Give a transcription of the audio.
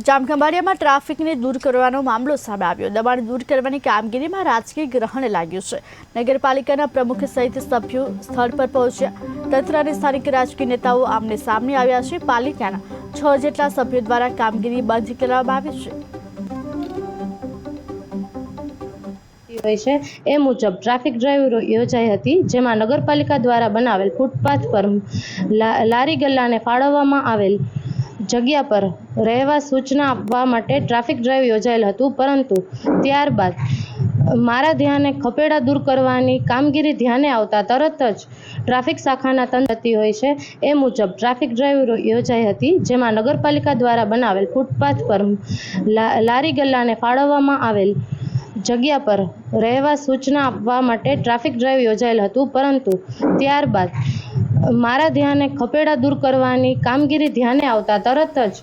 જામખંભાળિયામાં ટ્રાફિકને દૂર કરવાનો મામલો સામે આવ્યો। દબાણ દૂર કરવાની કામગીરીમાં રાજકીય ગ્રહણ લાગ્યું છે। નગરપાલિકાના પ્રમુખ સહિત સભ્યો સ્થળ પર પહોંચ્યા। તંત્ર અને સ્થાનિક રાજકીય નેતાઓ આમને સામને આવ્યા છે। પાલિકાના 6 જેટલા સભ્યો દ્વારા કામગીરી બંધ કરવામાં આવી છે। એ મુજબ ટ્રાફિક ડ્રાઈવ યોજાઈ હતી, જેમાં નગરપાલિકા દ્વારા બનાવેલ ફૂટપાથ પર લારી ગલ્લાને ફાળવવામાં આવેલ જગ્યા પર રહેવા સૂચના આપવા માટે ટ્રાફિક ડ્રાઈવ યોજાયેલ હતું, પરંતુ ત્યારબાદ મારા ધ્યાને ખપેડા દૂર કરવાની કામગીરી ધ્યાને આવતા તરત જ ટ્રાફિક શાખાના તંત્ર થતી હોય છે। એ મુજબ ટ્રાફિક ડ્રાઈવ યોજાઈ હતી, જેમાં નગરપાલિકા દ્વારા બનાવેલ ફૂટપાથ પર લારી ગલ્લાને ફાળવવામાં આવેલ જગ્યા પર રહેવા સૂચના આપવા માટે ટ્રાફિક ડ્રાઈવ યોજાયેલ હતું, પરંતુ ત્યારબાદ મારા ધ્યાને ખપેડા દૂર કરવાની કામગીરી ધ્યાને આવતા તરત જ